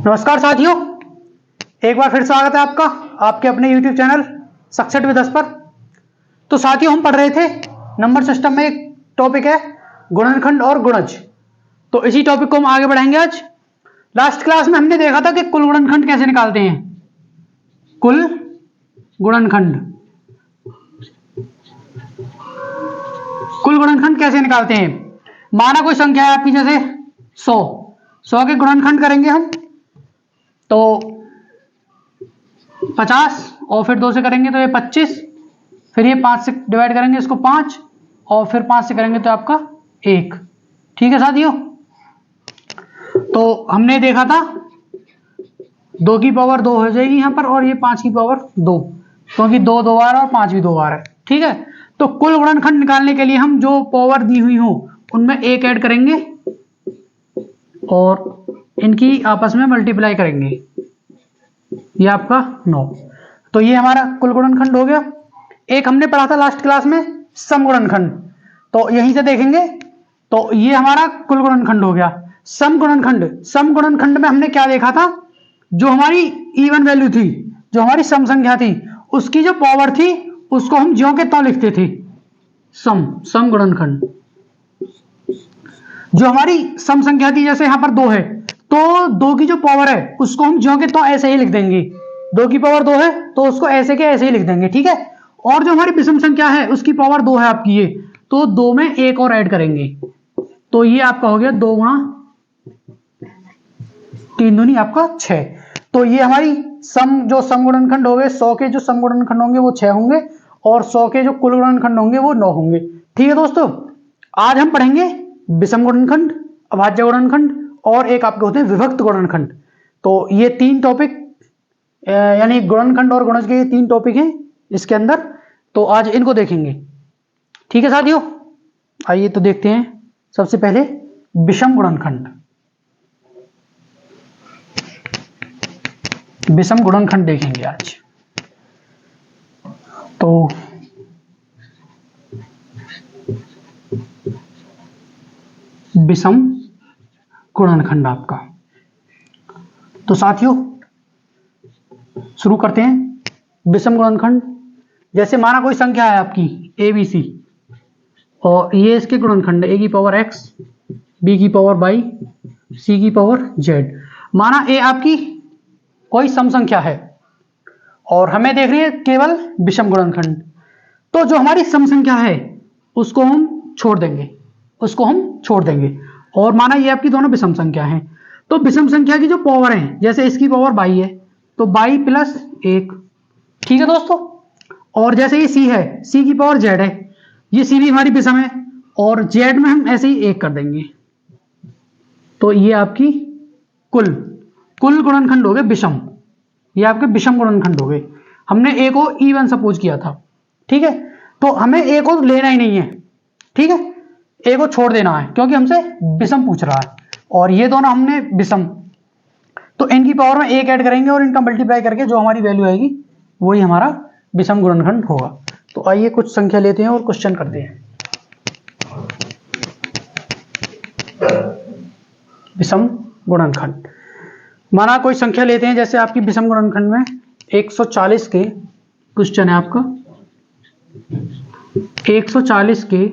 नमस्कार साथियों, एक बार फिर स्वागत है आपका आपके अपने YouTube channel success with us पर। तो साथियों, हम पढ़ रहे थे नंबर सिस्टम में एक टॉपिक है गुणनखंड और गुणज। तो इसी टॉपिक को हम आगे बढ़ाएंगे आज। लास्ट क्लास में हमने देखा था कि कुल गुणनखंड कैसे निकालते हैं। कुल गुणनखंड कैसे निकालते हैं। माना कोई संख्या है आपकी, जैसे 100 के गुणनखंड करेंगे हम तो 50, और फिर 2 से करेंगे तो ये 25, फिर ये 5 से डिवाइड करेंगे इसको 5, और फिर 5 से करेंगे तो आपका 1। ठीक है साथियों, तो हमने देखा था 2 की पावर 2 हो जाएगी यहां पर, और ये 5 की पावर 2, क्योंकि 2 दो बार और 5 भी 2 बार है। ठीक है, तो कुल गुणनखंड निकालने के लिए हम जो पावर दी हुई हो उनमें 1 ऐड करेंगे और इनकी आपस में मल्टीप्लाई करेंगे, ये आपका 9। तो ये हमारा कुल गुणनखंड हो गया। एक हमने पढ़ा था लास्ट क्लास में सम गुणनखंड, तो यहीं से देखेंगे। तो ये हमारा कुल गुणनखंड हो गया। सम गुणनखंड में हमने क्या देखा था, जो हमारी इवन वैल्यू थी, जो हमारी सम संख्या थी, उसकी जो पावर थी उसको हम ज्यों के त्यों लिखते थे। सम गुणनखंड, जो हमारी सम संख्या थी, जैसे यहां पर 2 है तो 2 की जो पावर है उसको हम ज्यों के त्यों ऐसे ही लिख देंगे। 2 की पावर 2 है तो उसको ऐसे के ऐसे ही लिख देंगे। ठीक है, और जो हमारी विषम संख्या है उसकी पावर 2 है आपकी ये, तो 2 में 1 और ऐड करेंगे, तो ये आपका हो गया 2 गुणा 3 दूनी आपका 6। तो ये हमारी जो सम गुणनखंड हो गए, 100 के जो सम गुणनखंड होंगे वो 6 होंगे, और 100 के जो कुल गुणनखंड होंगे वो 9 होंगे। ठीक है दोस्तों, आज हम पढ़ेंगे विषम गुणनखंड, अभाज्य गुणनखंड, और एक आपके होते हैं विभक्त गुणनखंड। तो ये 3 टॉपिक, यानी गुणनखंड और गुणज के ये 3 टॉपिक हैं इसके अंदर, तो आज इनको देखेंगे। ठीक है साथियों, आइए तो देखते हैं। सबसे पहले विषम गुणनखंड। विषम गुणनखंड देखेंगे आज। तो विषम गुणनखंड आपका, तो साथियों शुरू करते हैं। विषम गुणनखंड, जैसे माना कोई संख्या है आपकी ABC, और ये इसके गुणनखंड है, A की पावर X, B की पावर Y, C की पावर Z। माना A आपकी कोई सम संख्या है और हमें देख रही है केवल विषम गुणनखंड, तो जो हमारी सम संख्या है उसको हम छोड़ देंगे, और माना ये आपकी दोनों विषम संख्या हैं, तो विषम संख्या की जो पावर है, जैसे इसकी पावर y है तो y प्लस 1। ठीक है दोस्तों, और जैसे ये c है, c की पावर z है, ये c भी हमारी विषम है, और z में हम ऐसे ही 1 कर देंगे, तो ये आपकी कुल गुणनखंड हो गए विषम। ये आपके विषम गुणनखंड हो गए। हमने a को इवन सपोज किया था। ठीक है, तो हमें a को लेना ही नहीं है। ठीक है, a को छोड़ देना है, क्योंकि हमसे विषम पूछ रहा है, और ये दोनों हमने विषम, तो इनकी पावर में 1 ऐड करेंगे और इनका मल्टीप्लाई करके जो हमारी वैल्यू आएगी वही हमारा विषम गुणनखंड होगा। तो आइए कुछ संख्या लेते हैं और क्वेश्चन करते हैं। विषम गुणनखंड, माना कोई संख्या लेते हैं, जैसे आपकी विषम गुणनखंड में 140 के क्वेश्चन है आपका। 140 के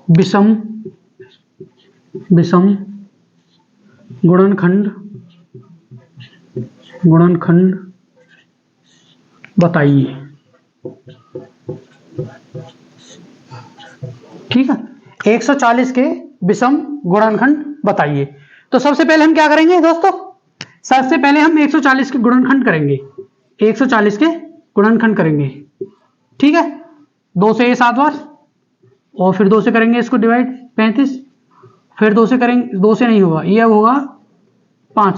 विषम गुणनखंड बताइए। ठीक है, 140 के विषम गुणनखंड बताइए। तो सबसे पहले हम क्या करेंगे दोस्तों, सबसे पहले हम 140 के गुणनखंड करेंगे। 140 के गुणनखंड करेंगे। ठीक है, 2 से ये 7 बार, और फिर 2 से करेंगे इसको डिवाइड 35, फिर 2 से करेंगे, 2 से नहीं होगा, ये होगा 5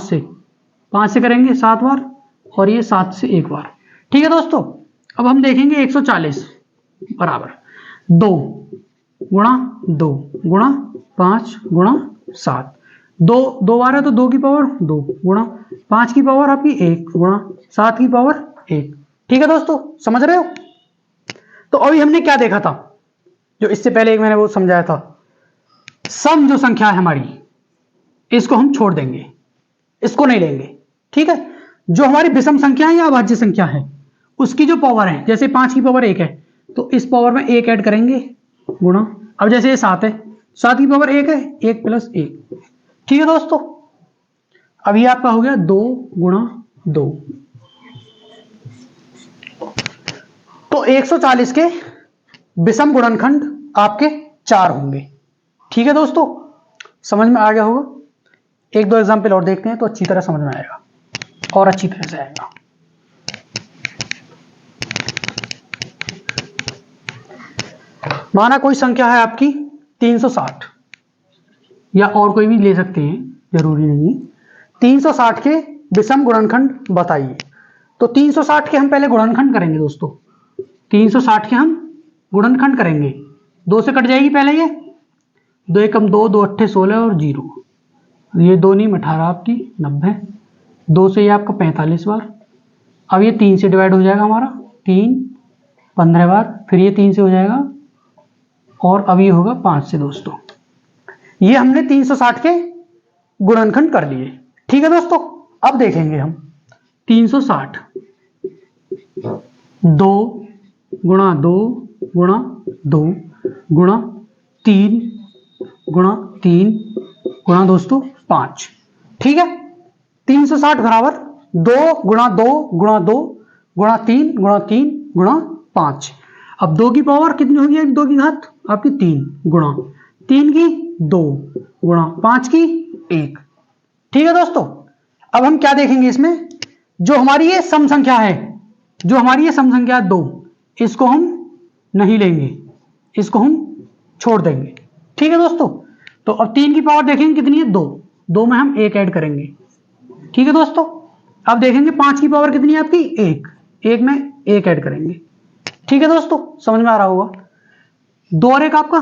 से करेंगे 7 बार, और ये 7 से 1 बार। ठीक है दोस्तों, अब हम देखेंगे 140 बराबर 2 गुणा 2 गुणा 5 गुणा 7। 2 बार है तो 2 की पावर 2 गुणा 5 की पावर आपकी 1 गुणा 7 की पावर 1। ठीक है दोस्तों, समझ रहे हो। तो अभी हमने क्या देखा था, जो इससे पहले एक मैंने वो समझाया था, सम जो संख्या है हमारी, इसको हम छोड़ देंगे, इसको नहीं लेंगे, ठीक है। जो हमारी विषम संख्या है या अभाज्य संख्या है, उसकी जो पावर है, जैसे 5 की पावर 1 है तो इस पावर में 1 ऐड करेंगे गुणा, अब जैसे ये 7 है, 7 की पावर 1 है, 1 + 1, ठीक है दोस्तों। अब ये आपका हो गया 2 × 2, तो 140 के विषम गुणनखंड आपके 4 होंगे, ठीक है दोस्तों। समझ में आ गया होगा। एक दो एग्जाम्पल और देखते हैं तो अच्छी तरह समझ में आएगा और अच्छी तरह से आएगा। माना कोई संख्या है आपकी 360, या और कोई भी ले सकते हैं, जरूरी नहीं। 360 के विषम गुणनखंड बताइए। तो 360 के हम पहले गुणनखंड करेंगे दोस्तों। 360 के हम गुणनखंड करेंगे, 2 से कट जाएगी पहले ये, 2 एकम 2, 2 अट्ठे 16 और 0, ये 2 नीम 18 आपकी 90, 2 से ये आपका 45 बार। अब ये 3 से डिवाइड हो जाएगा हमारा, 3 15 बार, फिर ये 3 से हो जाएगा, और अब ये होगा 5 से दोस्तों। ये हमने 360 के गुणनखंड कर लिए, ठीक है दोस्तों। अब देखेंगे हम 360 2 × 2 × 2 गुणा 3 × 3 गुणा दोस्तों 5, ठीक है। 360 बराबर 2 × 2 × 2 गुणा 3 × 3 गुणा 5। अब 2 की पावर कितनी होगी, 2 की घात आपकी 3 गुणा 3 की 2 गुणा 5 की 1, ठीक है दोस्तों। अब हम क्या देखेंगे इसमें, जो हमारी ये सम संख्या है, जो हमारी ये सम संख्या 2, इसको हम नहीं लेंगे, इसको हम छोड़ देंगे, ठीक है दोस्तों। तो अब 3 की पावर देखेंगे कितनी है, 2, 2 में हम 1 ऐड करेंगे, ठीक है दोस्तों। अब देखेंगे 5 की पावर कितनी है आपकी, 1, 1 में 1 ऐड करेंगे, ठीक है दोस्तों। समझ में आ रहा होगा। 2 और 1 आपका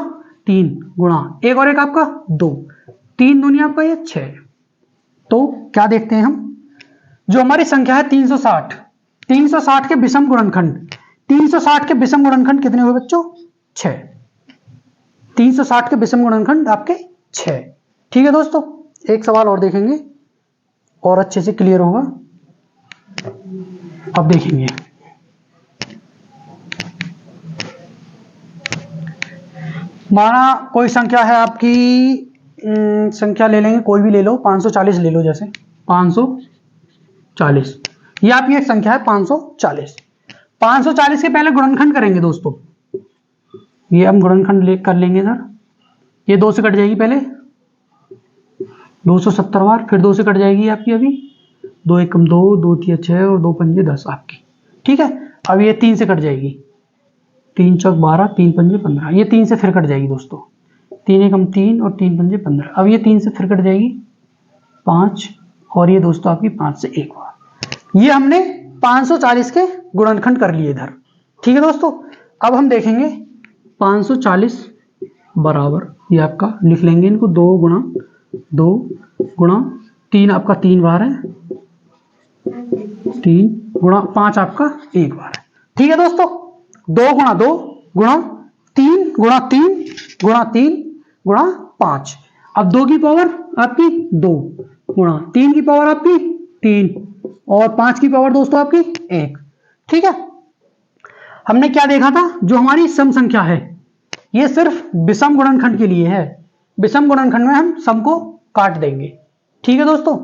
3 गुणा 1 और 1 आपका 2, 3 दूनी आपका ये 6। तो क्या देखते हैं हम, जो हमारी संख्या है 360, 360 के विषम गुणनखंड, 360 के विषम गुणनखंड कितने हुए बच्चों, 6। 360 के विषम गुणनखंड आपके 6, ठीक है दोस्तों। एक सवाल और देखेंगे और अच्छे से क्लियर होगा। अब देखेंगे माना कोई संख्या है आपकी, संख्या ले लेंगे, कोई भी ले लो, 540 ले लो, जैसे 540, ये आपकी एक संख्या है 540। 540 के पहले गुणनखंड करेंगे दोस्तों, ये हम गुणनखंड कर लेंगे इधर, ये 2 से कट जाएगी पहले 270 बार, फिर 2 से कट जाएगी आपकी अभी 2 एकम 2, 2 तिया 6 और 2 पंजे 10 आपकी, ठीक है। अब ये 3 से कट जाएगी, 3 चौक 12, 3 पंजे 15, ये 3 से फिर कट जाएगी दोस्तों, 3 एकम 3 और 3 पंजे 15। अब ये 3 से फिर कट जाएगी 5, और ये दोस्तों आपकी 5 से एक बार। ये हमने 540 के गुणनखंड कर लिए इधर, ठीक है दोस्तों। अब हम देखेंगे 540 बराबर, ये आपका लिख लेंगे इनको, 2 गुणा 3 आपका 3 बार है, 3 गुणा 5 आपका 1 बार है, ठीक है दोस्तों। 2 × 2 गुणा 3 गुणा 3 गुणा 3 गुणा 5। अब 2 की पावर आपकी 2 गुणा 3 की पावर आपकी 3 और 5 की पावर दोस्तों आपकी 1, ठीक है। हमने क्या देखा था, जो हमारी सम संख्या है ये सिर्फ विषम गुणनखंड के लिए है, विषम गुणनखंड में हम सम को काट देंगे, ठीक है दोस्तों।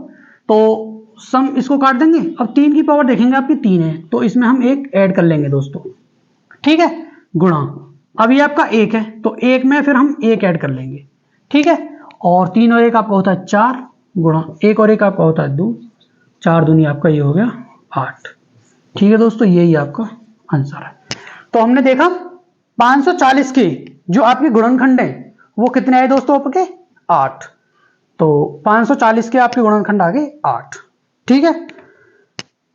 तो सम इसको काट देंगे। अब 3 की पावर देखेंगे आपकी 3 है, तो इसमें हम 1 ऐड कर लेंगे दोस्तों, ठीक है, गुणा। अब ये आपका 1 है, तो 1 में फिर हम 1 ऐड कर लेंगे, ठीक है। और 3 और 1 आपका होता है 4 गुणा 1 और 1 आपका होता है 2, 4 दूनी आपका ये हो गया 8, ठीक है दोस्तों। यही आपका आंसर है। तो हमने देखा 540 के जो आपके गुणनखंड है वो कितने आए दोस्तों आपके, 8। तो 540 के आपके गुणनखंड आ गए 8, ठीक है।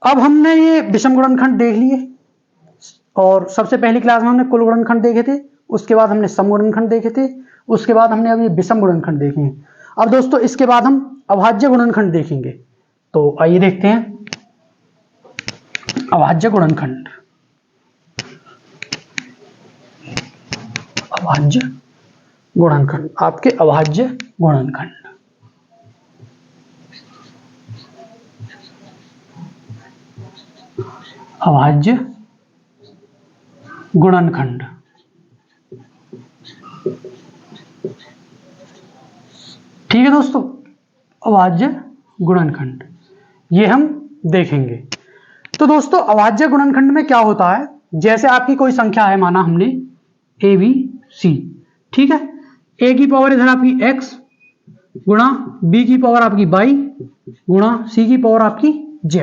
अब हमने ये विषम गुणनखंड देख लिए, और सबसे पहली क्लास में हमने कुल गुणनखंड देखे थे, उसके बाद हमने सम गुणनखंड देखे थे, उसके बाद हमने अभी विषम गुणनखंड देखे हैं। अब दोस्तों इसके बाद हम अभाज्य गुणनखंड देखेंगे। तो आइए देखते हैं अभाज्य गुणनखंड। अभाज्य गुणनखंड, आपके अभाज्य गुणनखंड। अभाज्य गुणनखंड, ठीक है दोस्तों, अभाज्य गुणनखंड ये हम देखेंगे। तो दोस्तों अभाज्य गुणनखंड में क्या होता है, जैसे आपकी कोई संख्या है, माना हमने ए बी सी, ठीक है, ए की पावर इधर आपकी x गुणा बी की पावर आपकी y गुणा सी की पावर आपकी z।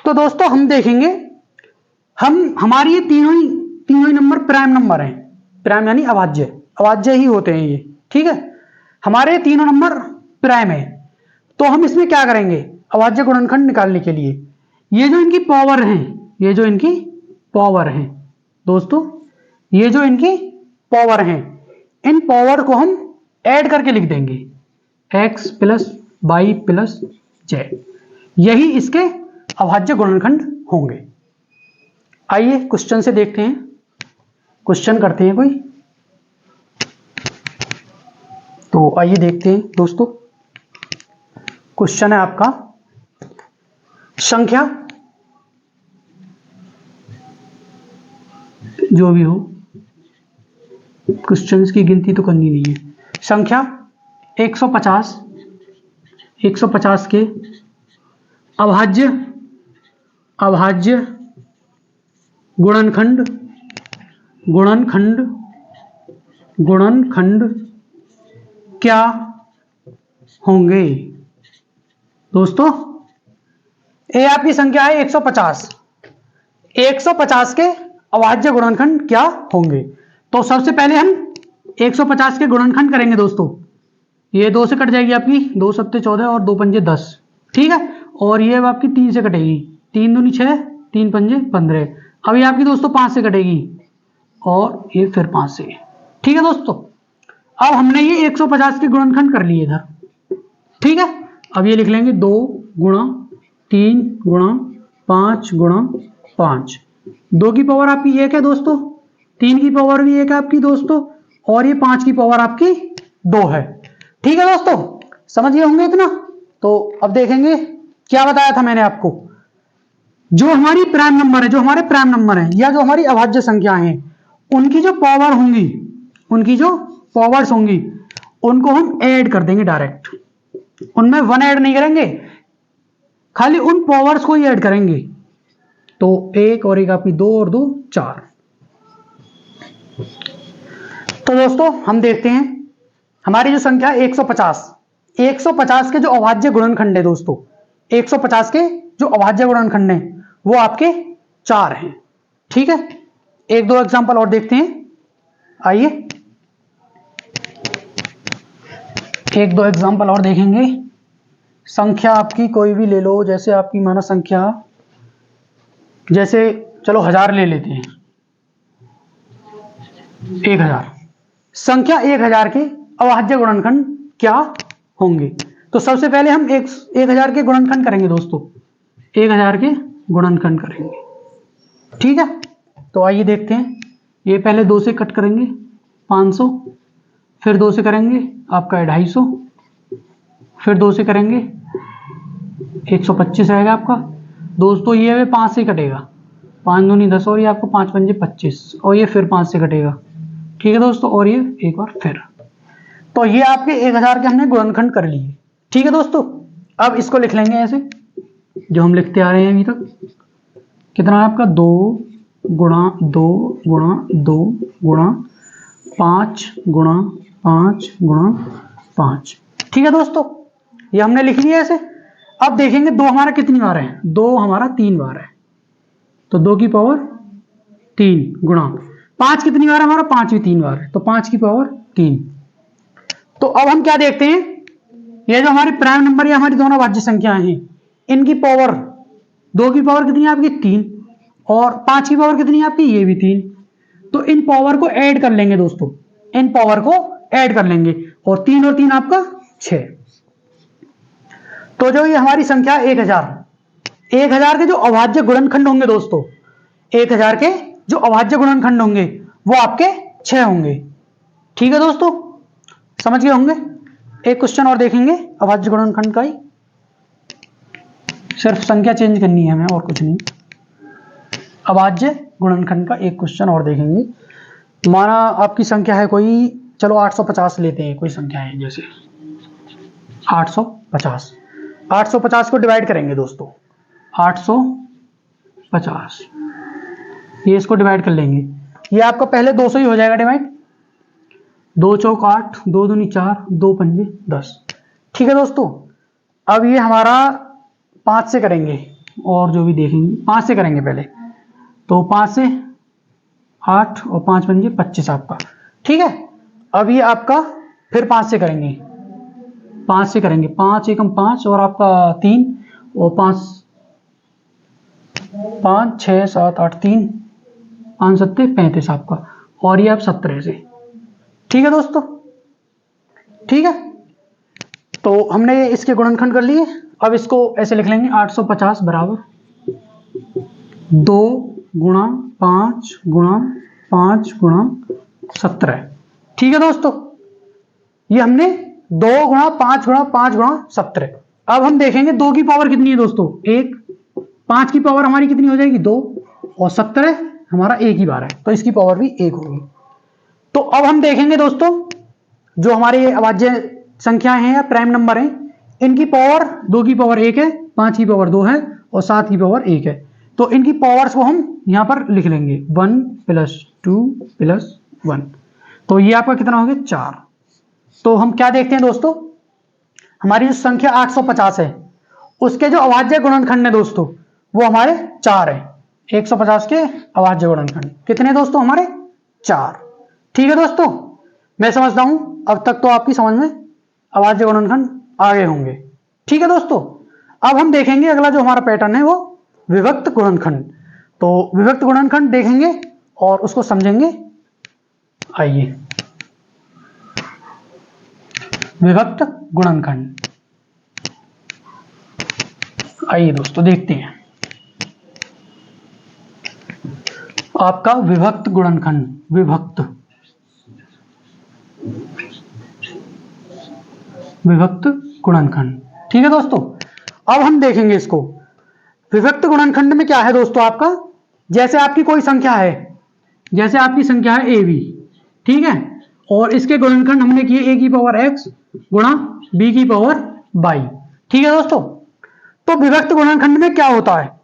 तो दोस्तों हम देखेंगे, हमारी ये तीनों ही नंबर प्राइम नंबर हैं, प्राइम यानी अभाज्य ही होते हैं ये, ठीक है, हमारे तीनों नंबर प्राइम है। तो हम इसमें क्या करेंगे, अभाज्य गुणनखंड निकालने के लिए ये जो इनकी पावर हैं, ये जो इनकी पावर हैं दोस्तों, ये जो इनकी पावर हैं, इन पावर को हम ऐड करके लिख देंगे x plus Y plus Z, यही इसके अभाज्य गुणनखंड होंगे। आइए क्वेश्चन से देखते हैं, क्वेश्चन करते हैं कोई, तो आइए देखते हैं दोस्तों। क्वेश्चन है आपका, संख्या जो भी हो, क्वेश्चंस की गिनती तो करनी नहीं है, संख्या 150 के अभाज्य गुणनखंड क्या होंगे दोस्तों। ये आपकी संख्या है 150 के अभाज्य गुणनखंड क्या होंगे। तो सबसे पहले हम 150 के गुणनखंड करेंगे दोस्तों, ये 2 से कट जाएगी आपकी, 2 सत्ते 14 और 2 पंजे 10, ठीक है, और ये आपकी 3 से कटेगी, 3 दूनी 6, 3 पंजे 15, अब ये आपकी दोस्तों 5 से कटेगी और ये फिर 5 से, ठीक है दोस्तों। अब हमने ये 150 के गुणनखंड कर लिए इधर, ठीक है, अब ये लिख लेंगे 2 गुणा 3 गुणा 5 गुणा 5, 2 की पावर आपकी 1 है दोस्तों, 3 की पावर भी 1 है आपकी दोस्तों, और ये 5 की पावर आपकी 2 है, ठीक है दोस्तों, समझ गए होंगे इतना। तो अब देखेंगे क्या बताया था मैंने आपको, जो हमारी प्राइम नंबर है, जो हमारे प्राइम नंबर है या जो हमारी अभाज्य संख्या है, उनकी जो पावर होंगी, उनकी जो पावर्स होंगी, उनको हम ऐड कर देंगे डायरेक्ट, उनमें 1 ऐड नहीं करेंगे, खाली उन पावर्स को ही ऐड करेंगे। तो 1 और 1 आपकी 2 और 2 4। तो दोस्तों हम देखते हैं, हमारी जो संख्या 150 के जो अभाज्य गुणनखंड है दोस्तों, 150 के जो अभाज्य गुणनखंड है वो आपके 4 हैं, ठीक है। 1-2 एग्जांपल और देखते हैं, आइए 1-2 एग्जांपल और देखेंगे। संख्या आपकी कोई भी ले लो, जैसे आपकी माना संख्या, जैसे चलो 1000 ले लेते हैं, 1000, संख्या 1000 के अभाज्य गुणनखंड क्या होंगे। तो सबसे पहले हम 1000 के गुणनखंड करेंगे दोस्तों, 1000 के गुणनखंड करेंगे, ठीक है। तो आइए देखते हैं, ये पहले 2 से कट करेंगे 500, फिर 2 से करेंगे आपका 250, फिर 2 से करेंगे 125 रहेगा आपका दोस्तों, ये 5 से कटेगा, 5 दूनी 10 और ये आपको 5 पंजे 25, और ये फिर 5 से कटेगा, ठीक है दोस्तों, और ये एक बार फिर। तो ये आपके 1000 के हमने गुणनखंड कर लिए, ठीक है दोस्तों। अब इसको लिख लेंगे ऐसे जो हम लिखते आ रहे हैं अभी तक, कितना है आपका 2 गुणा 2 गुणा 2 गुणा 5 गुणा 5 गुणा 5, ठीक है दोस्तों, ये हमने लिख लिया ऐसे। अब देखेंगे 2 हमारा कितनी बार है, 2 हमारा 3 बार है, तो 2 की पावर 3 गुणा 5 कितनी बार है हमारा, 5 भी 3 बार है, तो 5 की पावर 3। तो अब हम क्या देखते हैं, ये जो हमारे प्राइम नंबर या हमारी दोनों अभाज्य संख्याएं हैं, इनकी पावर, 2 की पावर कितनी है आपकी 3, और 5 की पावर कितनी है आपकी, ये भी 3। तो इन पावर को ऐड कर लेंगे दोस्तों, इन पावर को ऐड कर लेंगे, और 3 आपका 6। तो जो ये हमारी संख्या 1000 के जो अभाज्य गुणनखंड होंगे दोस्तों, 1000 के जो अभाज्य गुणनखंड होंगे वो आपके 6 होंगे, ठीक है दोस्तों, समझ गए होंगे। एक क्वेश्चन और देखेंगे अभाज्य गुणनखंड का ही, सिर्फ संख्या चेंज करनी है हमें और कुछ नहीं। अभाज्य गुणनखंड का एक क्वेश्चन और देखेंगे। माना आपकी संख्या है कोई, चलो 850 लेते हैं, कोई संख्या है जैसे 850। 850 को डिवाइड करेंगे दोस्तों, 850 ये इसको डिवाइड कर लेंगे। ये आपका पहले 200 ही हो जाएगा डिवाइड, 2 चौक 8, 2 दूनी 4, 2 पंजे 10। ठीक है दोस्तों, अब ये हमारा 5 से करेंगे और जो भी देखेंगे 5 से करेंगे पहले, तो 5 से 8 और 5 पंजे 25 आपका। ठीक है, अब ये आपका फिर 5 से करेंगे, 5 से करेंगे, 5 एकम 5 और आपका 3 और 5 6 7 8 3 5 7 35 आपका, और ये आप 17 से। ठीक है दोस्तों, ठीक है, तो हमने इसके गुणनखंड कर लिए। अब इसको ऐसे लिख लेंगे 850 बराबर 2 गुणा 5 गुणा 5 गुणा 17। ठीक है दोस्तों, ये हमने 2 गुणा 5 गुणा 5 गुणा 17। अब हम देखेंगे 2 की पावर कितनी है दोस्तों, 1। 5 की पावर हमारी कितनी हो जाएगी, 2, और 17 हमारा 1 ही बार है, तो इसकी पावर भी 1 होगी। तो अब हम देखेंगे दोस्तों, जो हमारे अभाज्य संख्याएं हैं या प्राइम नंबर हैं, इनकी पावर 2 की पावर 1 है, 5 की पावर 2 है और 7 की पावर 1 है। तो इनकी पावर्स को हम यहां पर लिख लेंगे 1 + 2 + 1, तो ये आपका कितना हो गया, 4। तो हम क्या देखते हैं दोस्तों, हमारी जो संख्या 850 है उसके जो अभाज्य गुणनखंड है दोस्तों वो हमारे 4 है। 150 के अभाज्य गुणनखंड कितने दोस्तों, हमारे 4। ठीक है दोस्तों, मैं समझता हूं अब तक तो आपकी समझ में अभाज्य गुणनखंड आ गए होंगे। ठीक है दोस्तों, अब हम देखेंगे अगला जो हमारा पैटर्न है वो विभक्त गुणनखंड। तो विभक्त गुणनखंड देखेंगे और उसको समझेंगे। आइए, विभक्त गुणनखंड, आइए दोस्तों देखते हैं आपका विभक्त गुणनखंड। विभक्त गुणनखंड, ठीक है दोस्तों। अब हम देखेंगे इसको, विभक्त गुणनखंड में क्या है दोस्तों आपका, जैसे आपकी कोई संख्या है, जैसे आपकी संख्या है AB, ठीक है, और इसके गुणनखंड हमने किए A की पावर X गुणा B की पावर Y। ठीक है दोस्तों, तो विभक्त गुणनखंड में क्या होता है,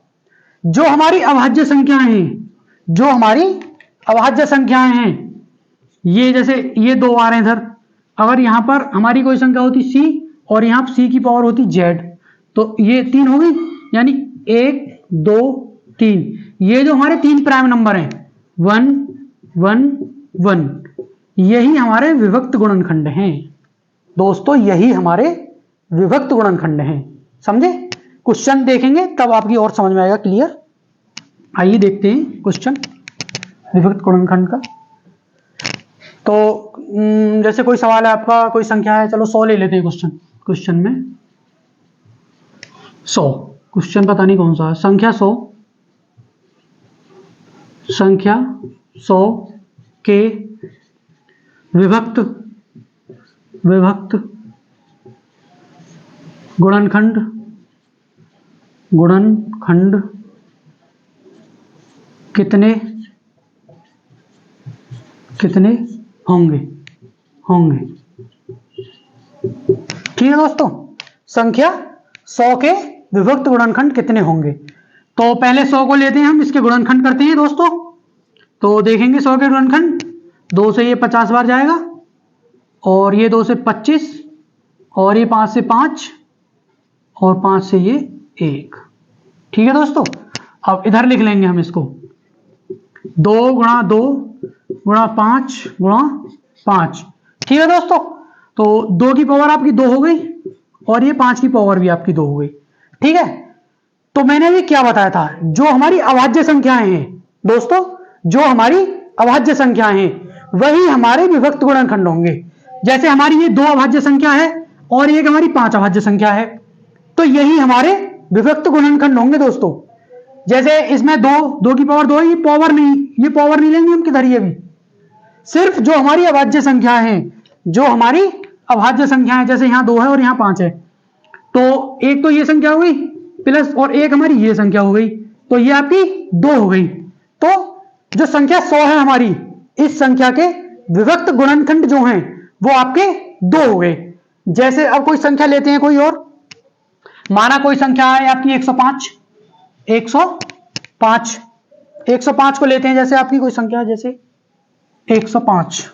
जो हमारी अभाज्य संख्याएं हैं, जो हमारी अभाज्य संख्याएं हैं, ये जैसे ये 2 आ रहे हैं इधर, अगर यहां पर हमारी कोई संख्या होती C और यहां C की पावर होती Z, तो ये 3 हो गई, यानी 1 2 3, ये जो हमारे 3 प्राइम नंबर हैं 1 1 1, यही हमारे विभक्त गुणनखंड हैं दोस्तों, यही हमारे विभक्त गुणनखंड हैं। समझे, क्वेश्चन देखेंगे तब आपकी और समझ में आएगा क्लियर। आइए देखते हैं क्वेश्चन विभक्त गुणनखंड का। तो जैसे कोई सवाल है आपका, कोई संख्या है, चलो 100 ले लेते हैं क्वेश्चन में 100, क्वेश्चन पता नहीं कौन सा है, संख्या 100 के विभक्त गुणनखंड कितने होंगे। ठीक है दोस्तों, संख्या 100 के विभक्त गुणनखंड कितने होंगे। तो पहले 100 को लेते हैं हम, इसके गुणनखंड करते हैं दोस्तों। तो देखेंगे 100 के गुणनखंड, 2 से ये 50 बार जाएगा, और ये 2 से 25, और ये 5 से 5, और 5 से ये 1। ठीक है दोस्तों, अब इधर लिख लेंगे हम इसको 2 गुणा 2 गुणा 5 गुणा 5। ठीक है दोस्तों, तो 2 की पावर आपकी 2 हो गई, और ये 5 की पावर भी आपकी 2 हो गई। ठीक है, तो मैंने अभी क्या बताया था, जो हमारी अभाज्य संख्याएं हैं दोस्तों, जो हमारी अभाज्य संख्याएं हैं वही हमारे विभक्त गुणनखंड होंगे। जैसे हमारी ये 2 अभाज्य संख्या है और एक हमारी 5 अभाज्य संख्या है, तो यही हमारे विभक्त गुणनखंड होंगे दोस्तों। जैसे इसमें 2 की पावर 2 है, ये पावर नहीं लेंगे हम किधर, ये भी सिर्फ जो हमारी अभाज्य संख्या है, जो हमारी अभाज्य संख्या है, जैसे यहाँ 2 है और यहाँ 5 है, तो एक तो ये संख्या हो गई प्लस और एक हमारी ये संख्या हो गई, तो ये आपकी 2 हो गई। तो जो संख्या 100 है हमारी, इस संख्या के विभक्त गुणनखंड जो हैं वो आपके 2 हो गए। जैसे अब कोई संख्या लेते हैं कोई और, माना कोई संख्या है आपकी 105 को लेते हैं। जैसे आपकी कोई संख्या है जैसे 105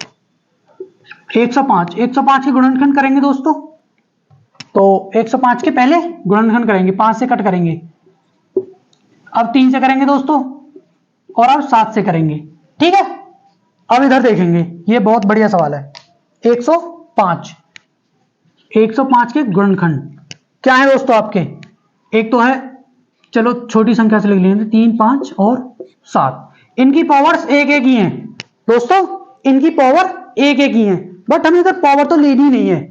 के गुणनखंड करेंगे दोस्तों, तो 105 के पहले गुणनखंड करेंगे, 5 से कट करेंगे, अब 3 से करेंगे दोस्तों, और अब 7 से करेंगे। ठीक है, अब इधर देखेंगे, ये बहुत बढ़िया सवाल है। 105 के गुणनखंड क्या है दोस्तों आपके? एक तो है, चलो छोटी संख्या से लिख लेंगे, 3, 5 और 7। इनकी पावर्स एक एक ही हैं दोस्तों, इनकी पावर एक एक ही है, बट हमें इधर पावर तो लेनी ही नहीं है,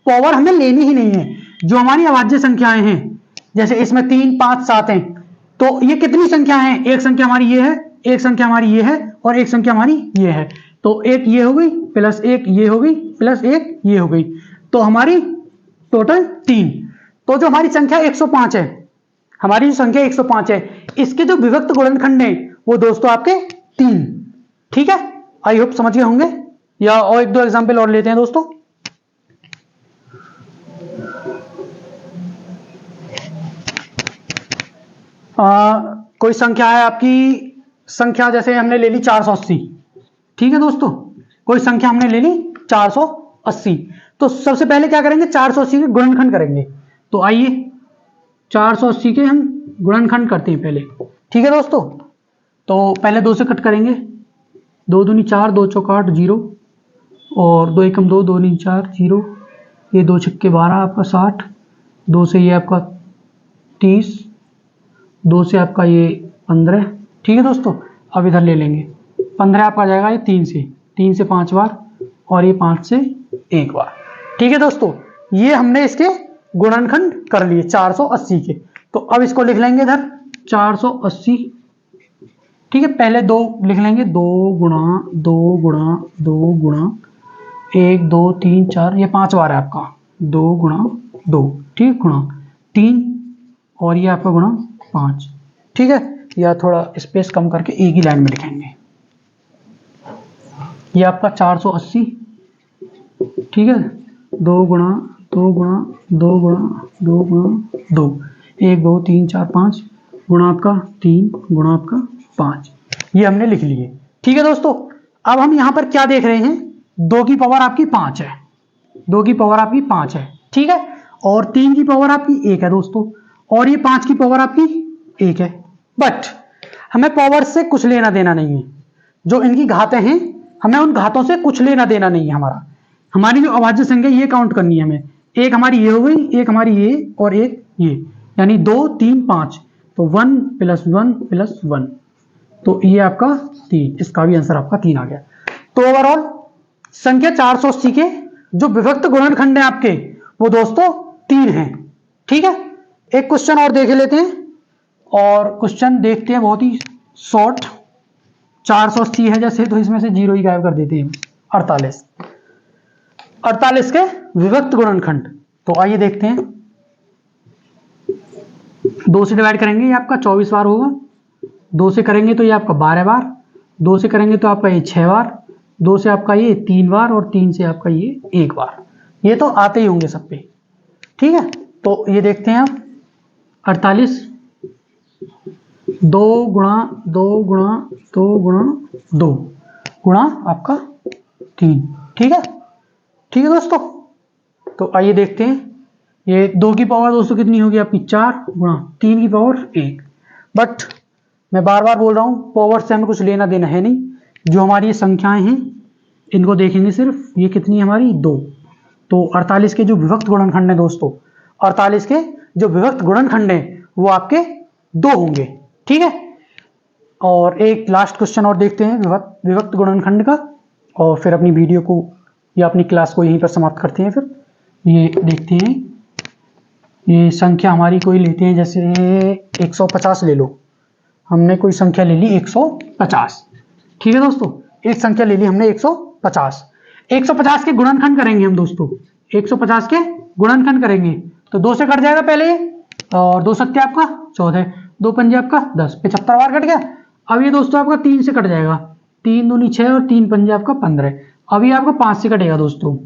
पावर हमें लेनी ही नहीं है। जो हमारी अभाज्य संख्याएं हैं, जैसे इसमें 3, 5, 7 हैं, तो ये कितनी संख्या है? एक संख्या हमारी ये है, एक संख्या हमारी ये है, और एक संख्या हमारी ये है। तो एक ये हो गई प्लस एक ये हो गई प्लस एक ये हो गई, तो हमारी टोटल 3। तो जो हमारी संख्या 105 है, हमारी जो संख्या 105 है, इसके जो विभक्त गुणनखंड है वो दोस्तों आपके 3। ठीक है, आई होप समझ गए होंगे। या और एक दो एग्जांपल और लेते हैं दोस्तों। कोई संख्या है आपकी, संख्या जैसे हमने ले ली 480। ठीक है दोस्तों, कोई संख्या हमने ले ली 480, तो सबसे पहले क्या करेंगे? 480 के गुणनखंड करेंगे। तो आइए 480 के हम गुणनखंड करते हैं पहले। ठीक है दोस्तों, तो पहले 2 से कट करेंगे, 2 दूनी 4, 2 चौक 8, 0, और 2 एकम 2, 2 नी 4, 0, ये 2 छक्के 12 आपका 60, 2 से ये आपका 30, 2 से आपका ये 15। ठीक है दोस्तों, अब इधर ले लेंगे, 15 आपका आ जाएगा ये 3 से 5 बार, और ये 5 से 1 बार। ठीक है दोस्तों, ये हमने इसके गुणनखंड कर लिए 480 के। तो अब इसको लिख लेंगे इधर 480। ठीक है, पहले 2 लिख लेंगे, 2 गुणा 2 गुणा 2 गुणा 1 2 3 4, ये 5 बार है आपका, 2 गुणा 2, ठीक, गुणा 3, और ये आपका गुणा 5। ठीक है, या थोड़ा स्पेस कम करके एक ही लाइन में लिखेंगे। ये आपका 480, ठीक है, 2 गुणा 2 गुणा 2 गुणा 2 गुणा 2, 1 2 3 4 5, गुणा आपका 3 गुणा आपका 5, ये हमने लिख लिए। ठीक है दोस्तों, अब हम यहां पर क्या देख रहे हैं? 2 की पावर आपकी 5 है, 2 की पावर आपकी 5 है, ठीक है, और 3 की पावर आपकी 1 है दोस्तों, और ये 5 की पावर आपकी 1 है। बट हमें पावर से कुछ लेना देना नहीं है, जो इनकी घातें हैं हमें उन घातों से कुछ लेना देना नहीं है। हमारी जो अभाज्य संख्या ये काउंट करनी है हमें, एक हमारी ये हो गई, एक हमारी ये, और एक ये, यानी 2 3 5, तो 1 + 1 + 1, तो ये आपका 3, इसका भी आंसर आपका 3 आ गया। तो ओवरऑल संख्या 480 के जो विभक्त गुणनखंड है आपके, वो दोस्तों 3 हैं। ठीक है, एक क्वेश्चन और देख लेते हैं, और क्वेश्चन देखते हैं बहुत ही शॉर्ट। 480 है जैसे, तो इसमें से 0 ही गायब कर देते हैं। 48 के विभक्त गुणनखंड, तो आइए देखते हैं। 2 से डिवाइड करेंगे, ये आपका 24 बार होगा, 2 से करेंगे तो ये आपका 12 बार, 2 से करेंगे तो आपका ये 6 बार, 2 से आपका ये 3 बार, और 3 से आपका ये 1 बार। ये तो आते ही होंगे सब पे। ठीक है, तो ये देखते हैं आप, 48 2 गुणा 2 गुणा 2 गुणा 2 गुणा आपका 3। ठीक है, ठीक है दोस्तों, तो आइए देखते हैं। ये 2 की पावर दोस्तों कितनी होगी आपकी? 4 गुणा 3 की पावर 1। बट मैं बार बार बोल रहा हूं, पावर से हमें कुछ लेना देना है नहीं। जो हमारी ये संख्याएं हैं इनको देखेंगे सिर्फ, ये कितनी हमारी? 2। तो 48 के जो विभक्त गुणनखंड है दोस्तों, 48 के जो विभक्त गुणनखंड है वो आपके 2 होंगे। ठीक है, और एक लास्ट क्वेश्चन और देखते हैं विभक्त गुणनखंड का, और फिर अपनी वीडियो को या अपनी क्लास को यहीं पर समाप्त करते हैं। फिर ये देखते हैं, ये संख्या हमारी कोई लेते हैं, जैसे 150 ले लो, हमने कोई संख्या ले ली 150। ठीक है दोस्तों, एक संख्या ले ली हमने 150। 150। 150 के गुणनखंड करेंगे हम दोस्तों, 150 के गुणनखंड करेंगे तो 2 से कट जाएगा पहले और 2 सत्ते आपका 14, 2 पंजे आपका 10, 75 बार कट गया। अब ये दोस्तों आपका 3 से कट जाएगा, 3 दूनी 6 और 3 पंजे आपका 15। अब ये आपका 5 से कटेगा दोस्तों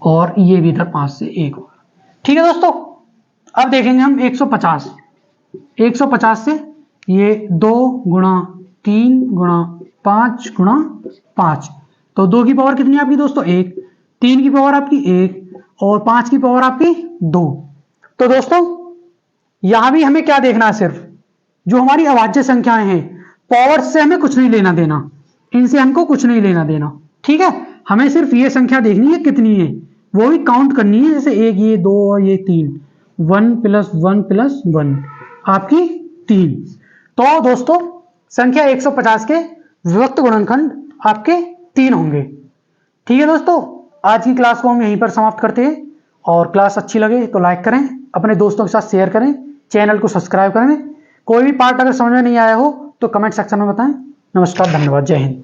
और ये भी इधर 5 से 1 होगा। ठीक है दोस्तों, अब देखेंगे हम 150। 150 से ये 2 गुणा 3 गुणा 5 गुणा 5, तो 2 की पावर कितनी आपकी दोस्तों 1, 3 की पावर आपकी 1 और 5 की पावर आपकी 2। तो दोस्तों यहां भी हमें क्या देखना है, सिर्फ जो हमारी अभाज्य संख्याएं हैं पावर से हमें कुछ नहीं लेना देना, इनसे हमको कुछ नहीं लेना देना। ठीक है, हमें सिर्फ ये संख्या देखनी है कितनी है, वो भी काउंट करनी है, जैसे 1 ये 2 और ये 3, 1 + 1 + 1 आपकी 3। तो दोस्तों संख्या 150 के विभक्त गुणनखंड आपके 3 होंगे। ठीक है दोस्तों, आज की क्लास को हम यहीं पर समाप्त करते हैं और क्लास अच्छी लगे तो लाइक करें, अपने दोस्तों के साथ शेयर करें, चैनल को सब्सक्राइब करें। कोई भी पार्ट अगर समझ में नहीं आया हो तो कमेंट सेक्शन में बताएं। नमस्कार, धन्यवाद, जय हिंद।